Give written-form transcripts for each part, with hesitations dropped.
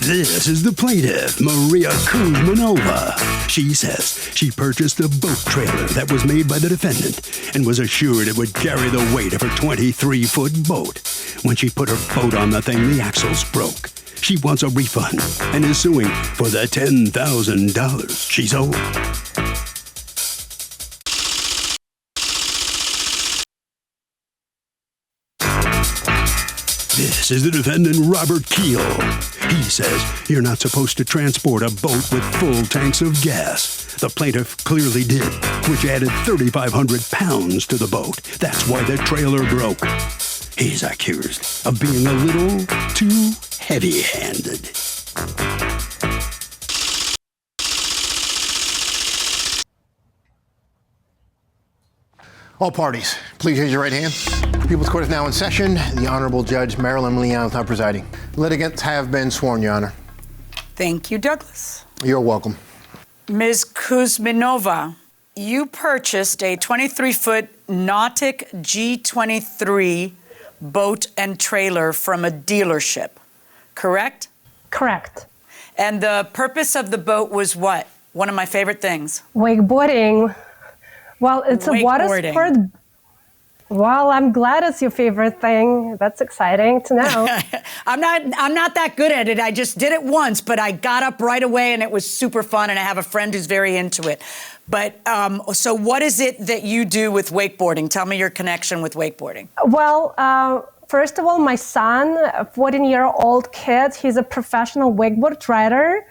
This is the plaintiff, Maria Kuzmanova. She says she purchased a boat trailer that was made by the defendant and was assured it would carry the weight of her 23-foot boat. When she put her boat on the thing, the axles broke. She wants a refund and is suing for the $10,000 she's owed. This is the defendant, Robert Keel. He says you're not supposed to transport a boat with full tanks of gas. The plaintiff clearly did, which added 3,500 pounds to the boat. That's why the trailer broke. He's accused of being a little too heavy-handed. All parties, please raise your right hand. The People's Court is now in session. The Honorable Judge Marilyn Leon is now presiding. Litigants have been sworn, Your Honor. Thank you, Douglas. You're welcome. Ms. Kuzmanova, you purchased a 23-foot Nautic G23 boat and trailer from a dealership, correct? Correct. And the purpose of the boat was what? One of my favorite things. Wakeboarding. Well, it's a water sport. Well, I'm glad it's your favorite thing. That's exciting to know. I'm not that good at it. I just did it once, but I got up right away and it was super fun, and I have a friend who's very into it. But so what is it that you do with wakeboarding? Tell me your connection with wakeboarding. Well, first of all, my son, a 14-year-old kid, he's a professional wakeboard rider.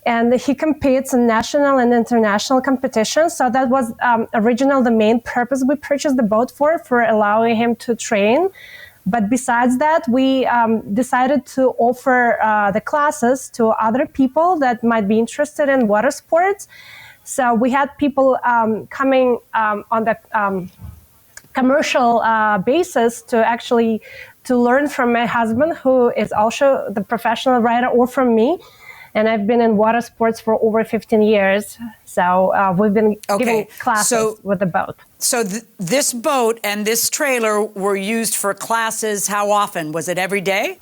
And he competes in national and international competitions. So that was originally the main purpose we purchased the boat for allowing him to train. But besides that, we decided to offer the classes to other people that might be interested in water sports. So we had people coming on the commercial basis to learn from my husband, who is also the professional rider, or from me. And I've been in water sports for over 15 years. So we've been giving classes with the boat. So this boat and this trailer were used for classes how often? Was it every day?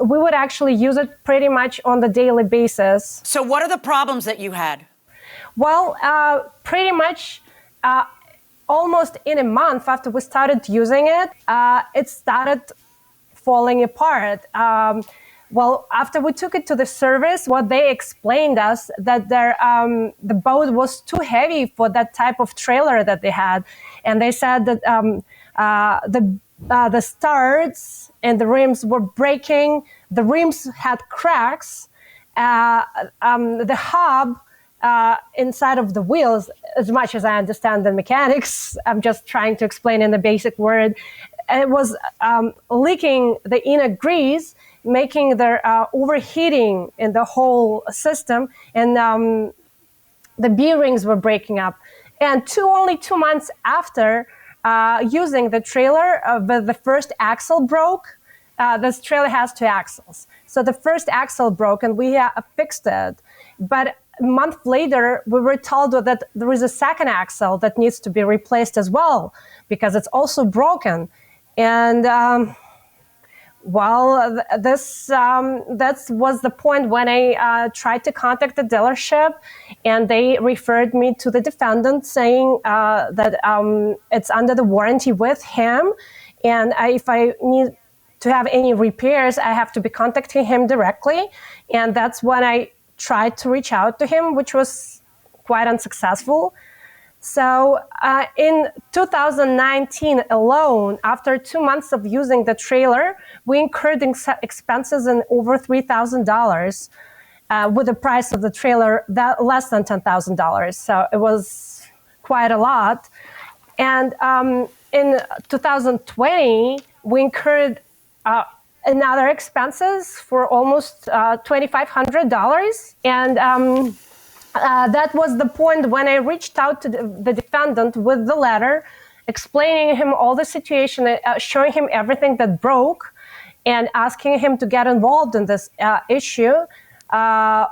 We would actually use it pretty much on the daily basis. So what are the problems that you had? Well, pretty much almost in a month after we started using it, it started falling apart. Well, after we took it to the service, what they explained us that the boat was too heavy for that type of trailer that they had, and they said that the studs and the rims were breaking. The rims had cracks. The hub inside of the wheels, as much as I understand the mechanics, I'm just trying to explain in the basic word. It was leaking the inner grease, making the overheating in the whole system, and the bearings were breaking up. And only 2 months after using the trailer, the first axle broke. This trailer has 2 axles. So the first axle broke and we fixed it. But a month later, we were told that there is a second axle that needs to be replaced as well, because it's also broken. And that was the point when I tried to contact the dealership, and they referred me to the defendant, saying that it's under the warranty with him, and if I need to have any repairs, I have to be contacting him directly. And that's when I tried to reach out to him, which was quite unsuccessful. So in 2019 alone, after 2 months of using the trailer, we incurred expenses in over $3,000 with the price of the trailer that less than $10,000. So it was quite a lot. And in 2020, we incurred another expenses for almost $2,500. And that was the point when I reached out to the defendant with the letter, explaining him all the situation, showing him everything that broke, and asking him to get involved in this issue. I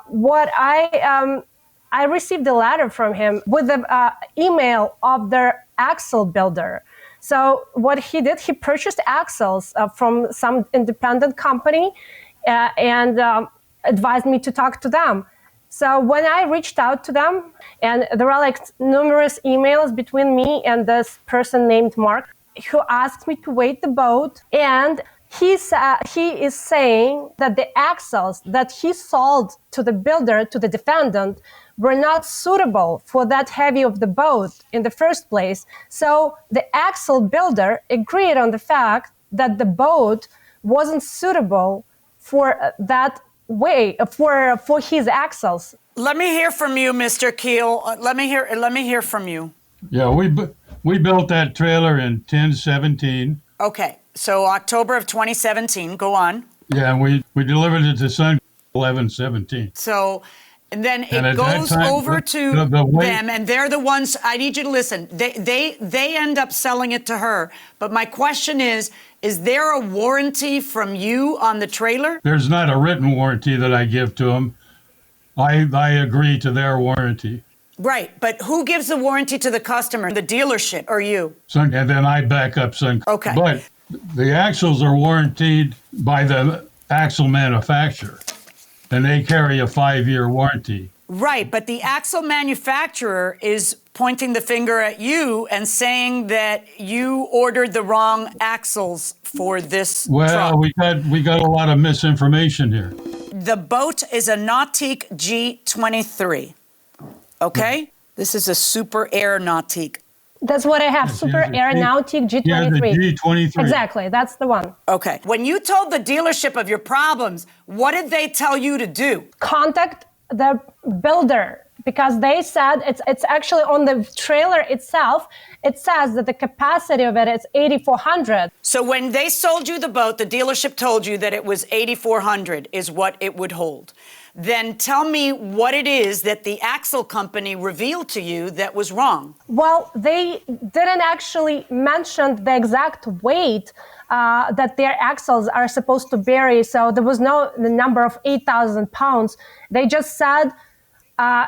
received a letter from him with the email of their axle builder. So what he did, he purchased axles from some independent company, and advised me to talk to them. So when I reached out to them, and there are like numerous emails between me and this person named Mark, who asked me to weight the boat, and he is saying that the axles that he sold to the builder, to the defendant, were not suitable for that heavy of the boat in the first place. So the axle builder agreed on the fact that the boat wasn't suitable for that way, for his axles. Let me hear from you, Mr. Keel. Let me hear from you. Yeah, we built that trailer in 10/17. Okay, so October of 2017. Go on. Yeah, and we delivered it to Sun 11/17. So, and then And it at that goes time, over to the weight- them, and they're the ones. I need you to listen. They end up selling it to her. But my question is there a warranty from you on the trailer? There's not a written warranty that I give to them. I agree to their warranty. Right, but who gives the warranty to the customer, the dealership or you? And then I back up Sun. Okay. But the axles are warranted by the axle manufacturer, and they carry a 5-year warranty. Right, but the axle manufacturer is pointing the finger at you and saying that you ordered the wrong axles for this truck. Well, we got a lot of misinformation here. The boat is a Nautique G23. Okay? This is a Super Air Nautique. That's what I have, Super Air Nautique G23. Yeah, the G23. Exactly, that's the one. Okay. When you told the dealership of your problems, what did they tell you to do? Contact the builder, because they said it's actually on the trailer itself. It says that the capacity of it is 8,400. So when they sold you the boat, the dealership told you that it was 8,400 is what it would hold. Then tell me what it is that the axle company revealed to you that was wrong. Well, they didn't actually mention the exact weight that their axles are supposed to carry. So there was the number of 8,000 pounds. They just said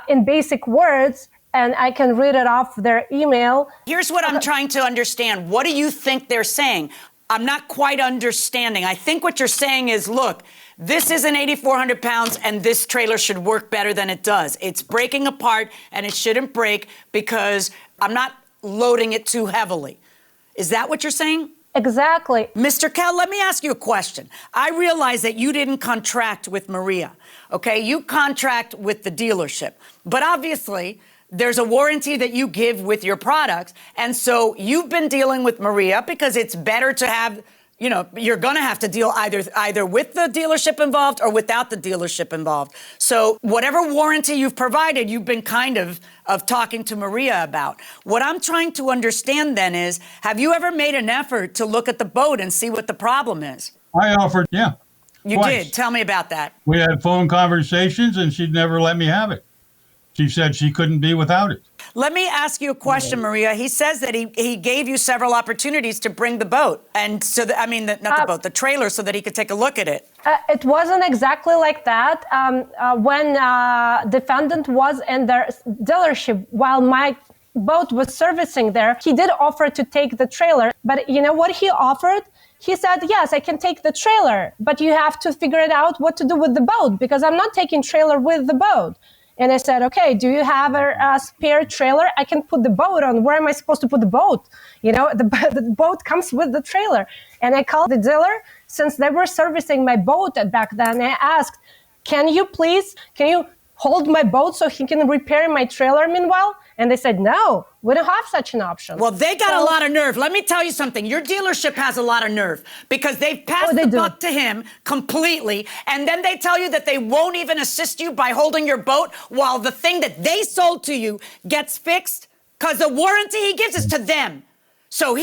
in basic words, and I can read it off their email. Here's what I'm trying to understand. What do you think they're saying? I'm not quite understanding. I think what you're saying is, look, this isn't 8,400 pounds and this trailer should work better than it does. It's breaking apart and it shouldn't break because I'm not loading it too heavily. Is that what you're saying? Exactly. Mr. Kell, let me ask you a question. I realize that you didn't contract with Maria, okay? You contract with the dealership. But obviously, there's a warranty that you give with your products. And so you've been dealing with Maria because it's better to have, you know, you're going to have to deal either with the dealership involved or without the dealership involved. So whatever warranty you've provided, you've been kind of talking to Maria about. What I'm trying to understand then is, have you ever made an effort to look at the boat and see what the problem is? I offered, yeah. You twice. did. Tell me about that. We had phone conversations and she'd never let me have it. She said she couldn't be without it. Let me ask you a question, Maria. He says that he gave you several opportunities to bring the boat, and so the trailer, so that he could take a look at it. It wasn't exactly like that. When defendant was in their dealership while my boat was servicing there, he did offer to take the trailer. But you know what he offered? He said, yes, I can take the trailer, but you have to figure it out what to do with the boat, because I'm not taking trailer with the boat. And I said, okay, do you have a spare trailer? I can put the boat on. Where am I supposed to put the boat? You know, the boat comes with the trailer. And I called the dealer, since they were servicing my boat back then. I asked, can you hold my boat so he can repair my trailer meanwhile? And they said, no, we don't have such an option. Well, they got a lot of nerve. Let me tell you something. Your dealership has a lot of nerve because they've passed the buck to him completely. And then they tell you that they won't even assist you by holding your boat while the thing that they sold to you gets fixed, because the warranty he gives is to them. So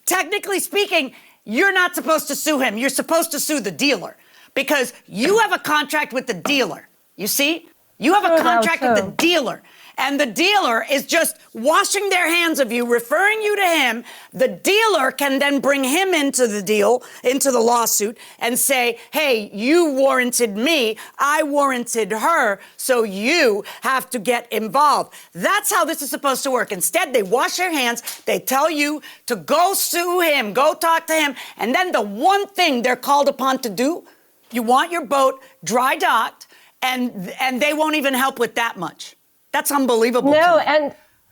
technically speaking, you're not supposed to sue him. You're supposed to sue the dealer because you have a contract with the dealer. You see? You have a contract with the dealer. And the dealer is just washing their hands of you, referring you to him. The dealer can then bring him into the lawsuit, and say, hey, you warranted me, I warranted her, so you have to get involved. That's how this is supposed to work. Instead, they wash their hands, they tell you to go sue him, go talk to him, and then the one thing they're called upon to do You want your boat dry docked, and they won't even help with that much. That's unbelievable. No,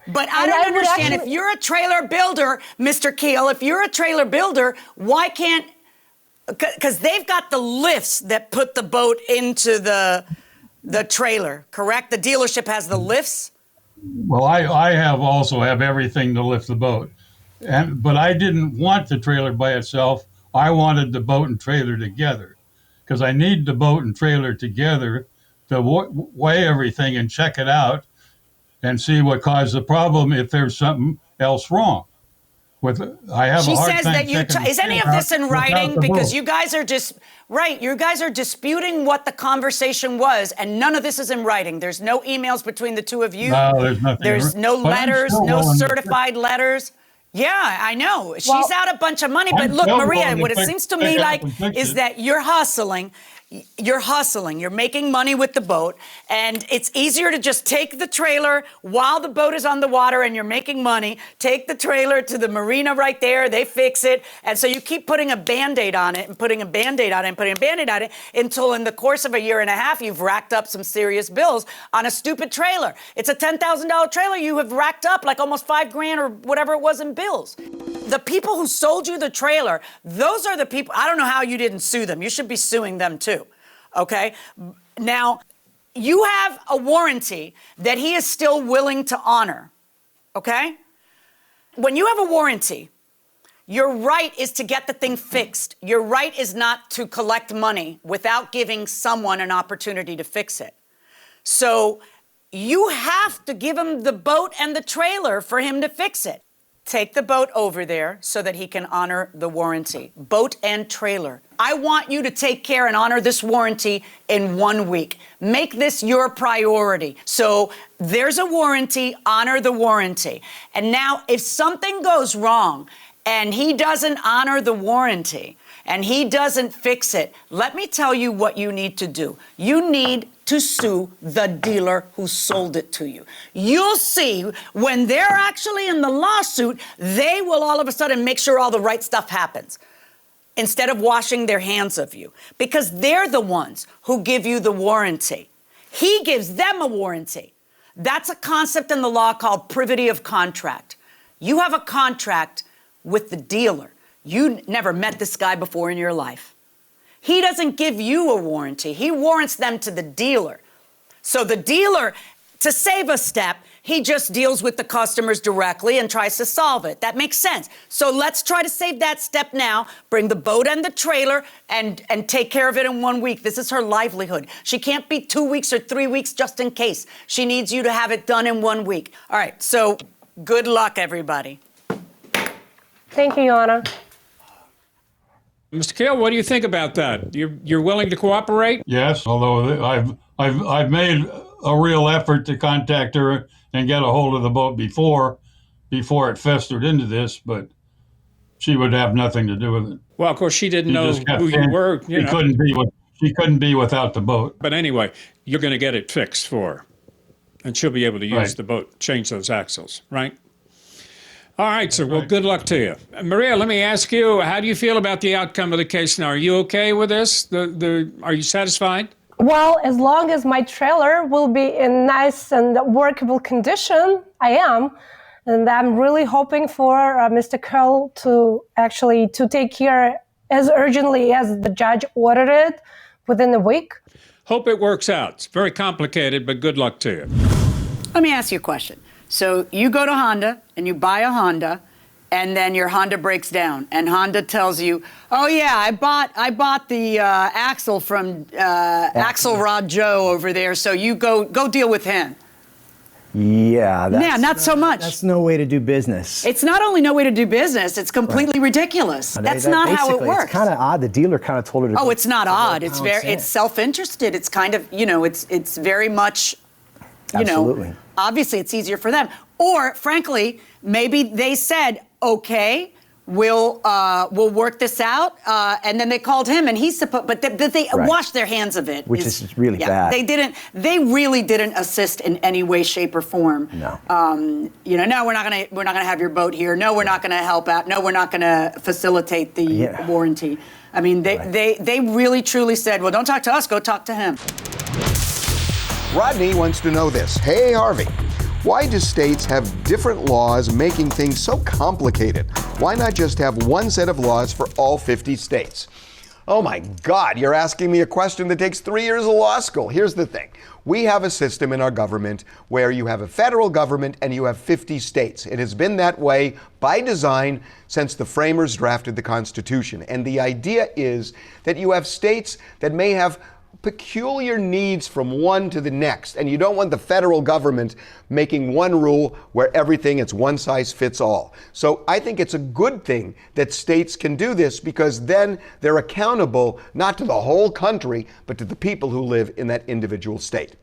But I don't understand. If you're a trailer builder, Mr. Keel, if you're a trailer builder, why can't, because they've got the lifts that put the boat into the trailer, correct? The dealership has the lifts? Well, I also have everything to lift the boat. But I didn't want the trailer by itself. I wanted the boat and trailer together, because I need the boat and trailer together to weigh everything and check it out and see what caused the problem if there's something else wrong. I have a hard time. She says that is any of this in writing? Because you guys are just, right, you guys are disputing what the conversation was, and none of this is in writing. There's no emails between the two of you. No, there's nothing. There's no letters, no certified letters. Yeah, I know. She's out a bunch of money, but look, Maria, what it seems to me like is that you're hustling. You're making money with the boat, and it's easier to just take the trailer while the boat is on the water and you're making money, take the trailer to the marina right there, they fix it, and so you keep putting a Band-Aid on it and putting a Band-Aid on it and putting a Band-Aid on it until in the course of a year and a half, you've racked up some serious bills on a stupid trailer. It's a $10,000 trailer. You have racked up like almost $5,000 or whatever it was in bills. The people who sold you the trailer, those are the people. I don't know how you didn't sue them. You should be suing them too. Okay? Now, you have a warranty that he is still willing to honor. Okay? When you have a warranty, your right is to get the thing fixed. Your right is not to collect money without giving someone an opportunity to fix it. So you have to give him the boat and the trailer for him to fix it. Take the boat over there so that he can honor the warranty. Boat and trailer. I want you to take care and honor this warranty in 1 week. Make this your priority. So there's a warranty, honor the warranty. And now if something goes wrong and he doesn't honor the warranty and he doesn't fix it, let me tell you what you need to do. You need to sue the dealer who sold it to you. You'll see when they're actually in the lawsuit, they will all of a sudden make sure all the right stuff happens instead of washing their hands of you, because they're the ones who give you the warranty. He gives them a warranty. That's a concept in the law called privity of contract. You have a contract with the dealer. You never met this guy before in your life. He doesn't give you a warranty. He warrants them to the dealer. So the dealer, to save a step, he just deals with the customers directly and tries to solve it. That makes sense. So let's try to save that step now. Bring the boat and the trailer and take care of it in 1 week. This is her livelihood. She can't be 2 weeks or 3 weeks just in case. She needs you to have it done in 1 week. All right, so good luck, everybody. Thank you, Your Honor. Mr. Keel, what do you think about that? You're willing to cooperate? Yes, although I've made a real effort to contact her and get a hold of the boat before it festered into this, but she would have nothing to do with it. Well, of course, she didn't know who you were. She couldn't be without the boat. But anyway, you're going to get it fixed for her, and she'll be able to use the boat, change those axles, right? All right, sir. Well, good luck to you. Maria, let me ask you, how do you feel about the outcome of the case now? Are you okay with this? Are you satisfied? Well, as long as my trailer will be in nice and workable condition, I am. And I'm really hoping for Mr. Curl to take care as urgently as the judge ordered it within a week. Hope it works out. It's very complicated, but good luck to you. Let me ask you a question. So you go to Honda and you buy a Honda, and then your Honda breaks down, and Honda tells you, "Oh yeah, I bought the axle from Axle Rod Joe over there. So you go deal with him." Yeah, not so much. That's no way to do business. It's not only no way to do business; it's completely ridiculous. That's not how it works. It's kind of odd. The dealer kind of told her to. Oh, it's not odd. It's self-interested. It's kind of it's very much. Absolutely. Obviously it's easier for them. Or frankly, maybe they said, "Okay, we'll work this out," and then they called him, and he's supposed, but they washed their hands of it, which is really bad. They really didn't assist in any way, shape, or form. No. No, we're not gonna have your boat here. No, we're not gonna help out. No, we're not gonna facilitate the warranty. I mean, they really truly said, well, don't talk to us, go talk to him. Rodney wants to know this. Hey, Harvey, why do states have different laws making things so complicated? Why not just have one set of laws for all 50 states? Oh my God, you're asking me a question that takes 3 years of law school. Here's the thing. We have a system in our government where you have a federal government and you have 50 states. It has been that way by design since the framers drafted the Constitution. And the idea is that you have states that may have peculiar needs from one to the next, and you don't want the federal government making one rule where everything it's one size fits all. So I think it's a good thing that states can do this, because then they're accountable not to the whole country, but to the people who live in that individual state.